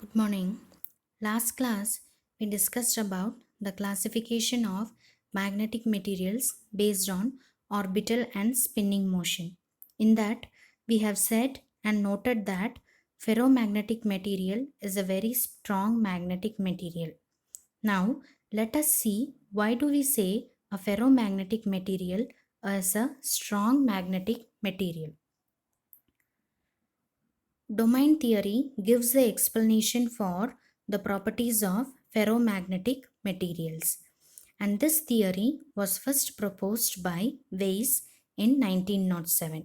Good morning. Last class, we discussed about the classification of magnetic materials based on orbital and spinning motion. In that, we have said and noted that ferromagnetic material is a very strong magnetic material. Now, let us see why do we say a ferromagnetic material is a strong magnetic material. Domain theory gives the explanation for the properties of ferromagnetic materials. And this theory was first proposed by Weiss in 1907.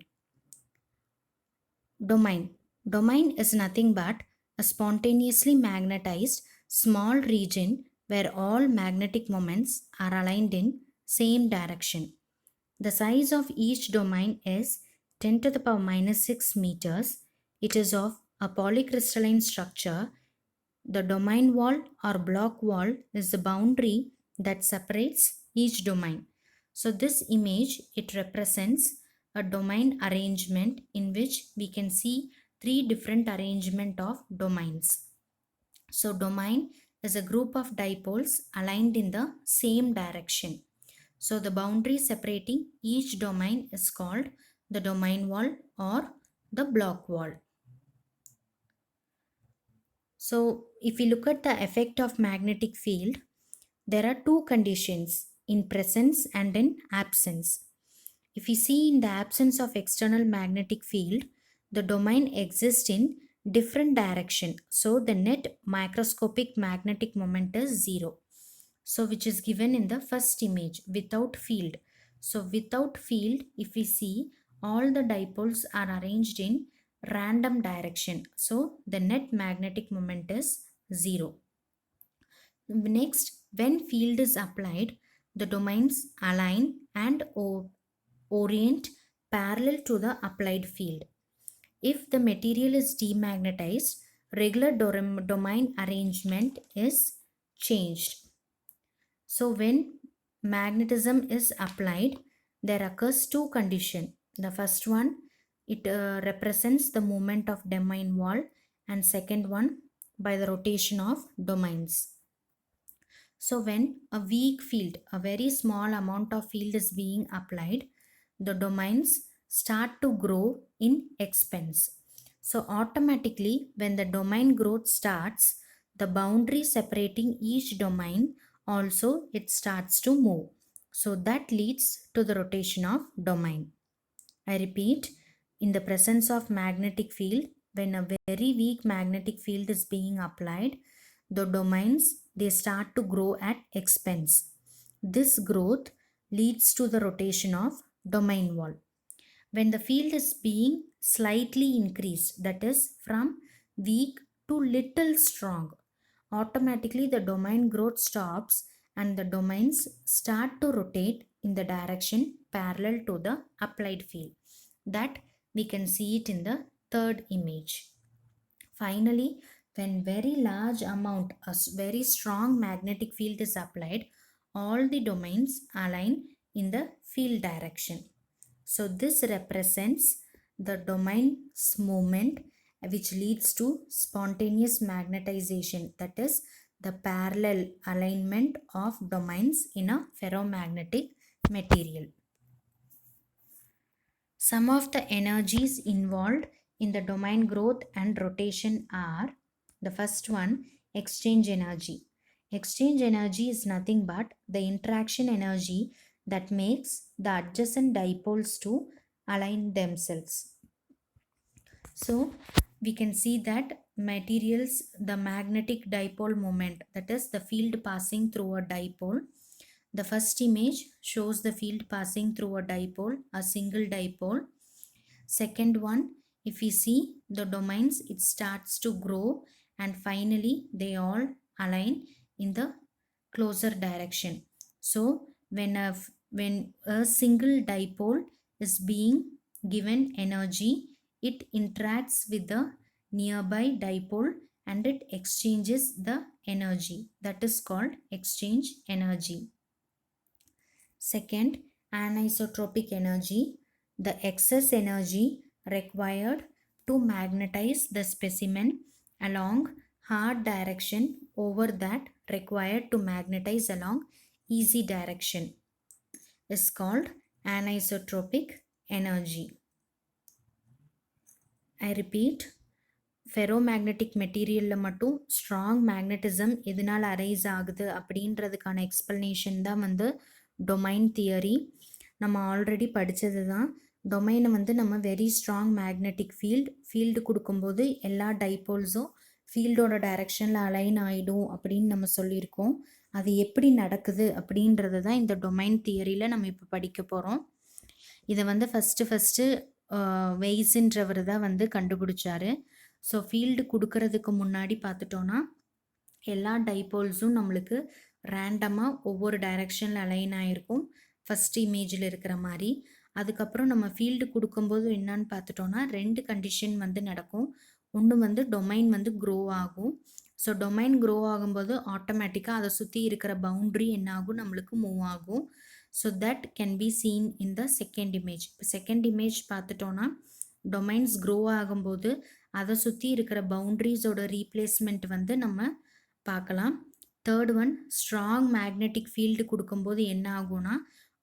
Domain. Domain is nothing but a spontaneously magnetized small region where all magnetic moments are aligned in same direction. The size of each domain is 10 to the power minus 6 meters. It is of a polycrystalline structure. The domain wall or block wall is the boundary that separates each domain. So this image, it represents a domain arrangement in which we can see three different arrangement of domains. So domain is a group of dipoles aligned in the same direction. So the boundary separating each domain is called the domain wall or the block wall. So if we look at the effect of magnetic field, there are two conditions in presence and in absence. If we see in the absence of external magnetic field, the domain exists in different direction. So the net microscopic magnetic moment is zero. So which is given in the first image without field. So without field, if we see all the dipoles are arranged in random direction. So the net magnetic moment is zero. Next, when field is applied, the domains align and orient parallel to the applied field. If the material is demagnetized, regular domain arrangement is changed. So when magnetism is applied, there occurs two conditions. The first one, it represents the movement of domain wall, and second one by the rotation of domains. So when a weak field, a very small amount of field is being applied, the domains start to grow in expense. So automatically when the domain growth starts, the boundary separating each domain also it starts to move. So that leads to the rotation of domain. I repeat, in the presence of magnetic field, when a very weak magnetic field is being applied, the domains they start to grow at expense. This growth leads to the rotation of domain wall. When the field is being slightly increased, that is from weak to little strong, automatically the domain growth stops and the domains start to rotate in the direction parallel to the applied field. That we can see it in the third image. Finally, when very large amount, a very strong magnetic field is applied, all the domains align in the field direction. So this represents the domain's movement which leads to spontaneous magnetization, that is the parallel alignment of domains in a ferromagnetic material. Some of the energies involved in the domain growth and rotation are the first one, exchange energy. Exchange energy is nothing but the interaction energy that makes the adjacent dipoles to align themselves. So we can see that materials, the magnetic dipole moment, that is the field passing through a dipole. The first image shows the field passing through a dipole, a single dipole. Second one, if we see the domains, it starts to grow and finally they all align in the closer direction. So when a single dipole is being given energy, it interacts with the nearby dipole and it exchanges the energy. That is called exchange energy. Second, anisotropic energy, the excess energy required to magnetize the specimen along hard direction over that required to magnetize along easy direction is called anisotropic energy. I repeat, ferromagnetic மெட்டீரியலில் மட்டும் strong magnetism எதனால் arise ஆகுது அப்படின்றதுக்கான explanation தான் வந்து domain theory. நம்ம already படித்தது தான். டொமைனை வந்து நம்ம வெரி ஸ்ட்ராங் மேக்னெட்டிக் ஃபீல்டு கொடுக்கும்போது எல்லா டைபோல்ஸும் ஃபீல்டோட டைரக்ஷனில் அலைன் ஆகிடும் அப்படின்னு நம்ம சொல்லியிருக்கோம். அது எப்படி நடக்குது அப்படின்றது தான் இந்த டொமைன் தியரியில் நம்ம இப்போ படிக்க போகிறோம். இதை வந்து ஃபஸ்ட்டு வெய்ஸுன்றவர் தான் வந்து கண்டுபிடிச்சாரு. ஸோ ஃபீல்டு கொடுக்கறதுக்கு முன்னாடி பார்த்துட்டோன்னா எல்லா டைபோல்ஸும் நம்மளுக்கு ரேண்டமாக ஒவ்வொரு டைரெக்ஷனில் அலைன் ஆகிருக்கும் ஃபஸ்ட் இமேஜில் இருக்கிற மாதிரி. அதுக்கப்புறம் நம்ம ஃபீல்டு கொடுக்கும்போது என்னன்னு பார்த்துட்டோன்னா 2 கண்டிஷன் வந்து நடக்கும். ஒன்று வந்து டொமைன் வந்து க்ரோ ஆகும். ஸோ டொமைன் க்ரோ ஆகும்போது ஆட்டோமேட்டிக்காக அதை சுற்றி இருக்கிற பவுண்ட்ரி என்ன ஆகும், நம்மளுக்கு மூவ் ஆகும். So that can be seen in the second image. இப்போ செகண்ட் இமேஜ் பார்த்துட்டோன்னா டொமைன்ஸ் க்ரோ ஆகும்போது அதை சுற்றி இருக்கிற பவுண்ட்ரிஸோட ரீப்ளேஸ்மெண்ட் வந்து நம்ம பார்க்கலாம். Third one, strong magnetic field கொடுக்கும்போது என்ன ஆகும்னா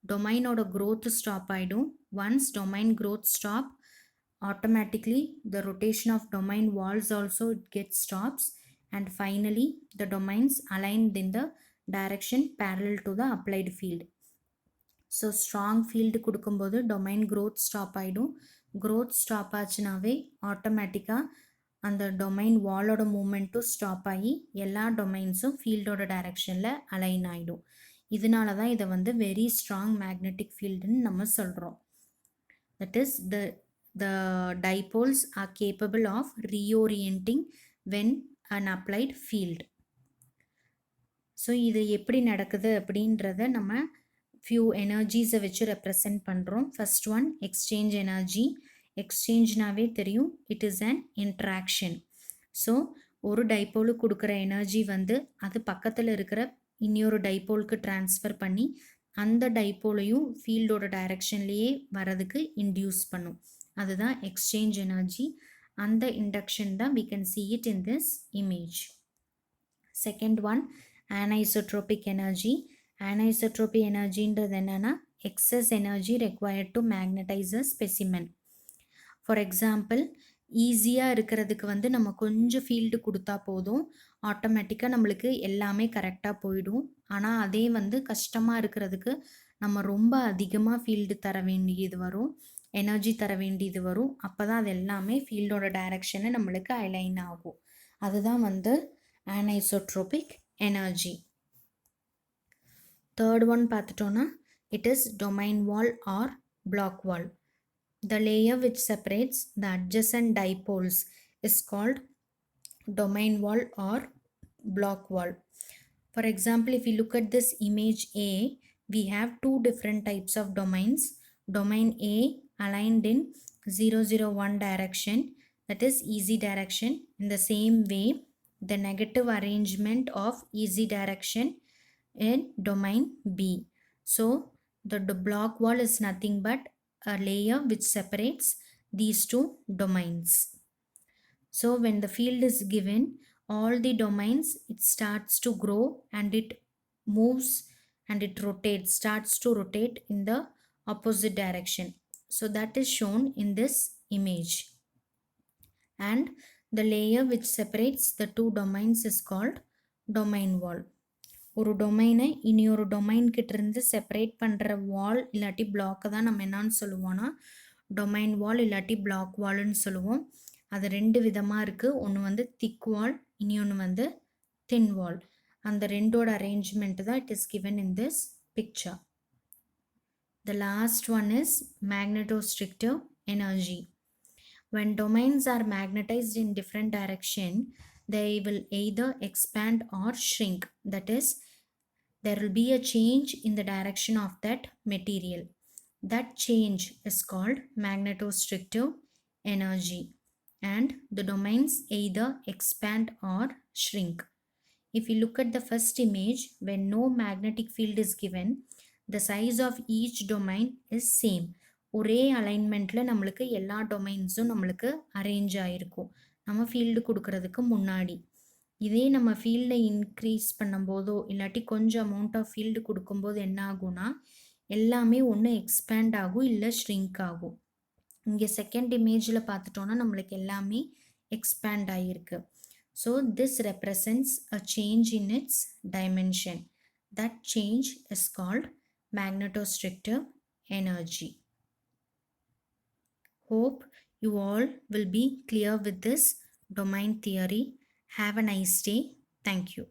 டொமைனோட growth ஸ்டாப் ஆகிடும். Once domain growth stop, automatically the rotation of domain walls also it gets stops, and finally the domains aligned in the direction parallel to the applied field. So strong field கொடுக்கும்போது domain growth stop ஆகிடும். growth stop ஆச்சுனாவே ஆட்டோமேட்டிக்காக அந்த domain வாலோட மூமெண்ட்டும் stop ஆகி எல்லா டொமைன்ஸும் ஃபீல்டோட டைரக்ஷனில் align ஆகிடும். இதனால தான் இதை வந்து வெரி ஸ்ட்ராங் மேக்னெட்டிக் ஃபீல்டுன்னு நம்ம சொல்கிறோம். That is the dipoles are capable of reorienting when an applied field. So இது எப்படி நடக்குது அப்படின்றத நம்ம ஃபியூ எனர்ஜிஸை வச்சு ரெப்ரசன்ட் பண்ணுறோம். First one, exchange energy. எக்ஸ்சேஞ்ச்னாவே தெரியும், it is an interaction. So ஒரு டைபோலுக்கு கொடுக்குற எனர்ஜி வந்து அது பக்கத்தில் இருக்கிற இன்னொரு டைபோலுக்கு ட்ரான்ஸ்ஃபர் பண்ணி அந்த டைபோலையும் ஃபீல்டோட டைரக்ஷன்லேயே வரதுக்கு இன்டியூஸ் பண்ணும். அதுதான் எக்ஸ்சேஞ்ச் எனர்ஜி. அந்த இண்டக்ஷன் தான் we can see it in this image. Second one, anisotropic energy. Anisotropic எனர்ஜின்றது என்னன்னா excess energy required to magnetize a specimen. For example, ஈஸியாக இருக்கிறதுக்கு வந்து நம்ம கொஞ்சம் ஃபீல்டு கொடுத்தா போதும், ஆட்டோமேட்டிக்காக நம்மளுக்கு எல்லாமே கரெக்டாக போயிடும். ஆனால் அதே வந்து கஷ்டமாக இருக்கிறதுக்கு நம்ம ரொம்ப அதிகமாக ஃபீல்டு தர வேண்டியது வரும், எனர்ஜி தர வேண்டியது வரும். அப்போ தான் அது எல்லாமே ஃபீல்டோட டைரக்ஷனை நம்மளுக்கு அலைன் ஆகும். அதுதான் வந்து அனைசோட்ரோபிக் எனர்ஜி. தேர்ட் ஒன் பார்த்துட்டோன்னா it is domain wall or Bloch wall. The layer which separates the adjacent dipoles is called domain wall or block wall. For example, if you look at this image A, we have two different types of domains. Domain A aligned in 001 direction, that is easy direction. In the same way, the negative arrangement of easy direction in domain B. So the block wall is nothing but a layer which separates these two domains. So when the field is given, all the domains, it starts to grow and it moves and it rotates, starts to rotate in the opposite direction. So that is shown in this image. And the layer which separates the two domains is called domain wall. ஒரு டொமைனை இனி ஒரு domain கிட்டேருந்து separate பண்ணுற வால் இல்லாட்டி பிளாக்கை தான் நம்ம என்னான்னு சொல்லுவோன்னா டொமைன் வால் இல்லாட்டி பிளாக் வால்னு சொல்லுவோம். அது 2 விதமாக இருக்குது. ஒன்று வந்து திக் வால், இனி ஒன்று வந்து தின் வால். அந்த ரெண்டோட அரேஞ்ச்மெண்ட் தான் it is given in this picture. The last one is magnetostrictive energy. When domains are magnetized in different direction, they will either expand or shrink. That is, there will be a change in the direction of that material. That change is called magnetostrictive energy, and the domains either expand or shrink. If you look at the first image, when no magnetic field is given, the size of each domain is same. ஒரே அலைன்மெண்ட்டில் நம்மளுக்கு எல்லா டொமைன்ஸும் நம்மளுக்கு arrange ஆகிருக்கும் நம்ம field கொடுக்கறதுக்கு முன்னாடி. இதே நம்ம ஃபீல்டை இன்க்ரீஸ் பண்ணும்போதோ இல்லாட்டி கொஞ்சம் அமௌண்ட் ஆஃப் ஃபீல்டு கொடுக்கும்போது என்ன ஆகும்னா எல்லாமே ஒன்று எக்ஸ்பேண்ட் ஆகும் இல்லை ஷ்ரிங்க் ஆகும். இங்கே செகண்ட் இமேஜில் பார்த்துட்டோன்னா நம்மளுக்கு எல்லாமே எக்ஸ்பேண்ட் ஆகியிருக்கு. So this represents a change in it's dimension. That change is called magnetostrictive energy. Hope you all will be clear with this domain theory. Have a nice day. Thank you.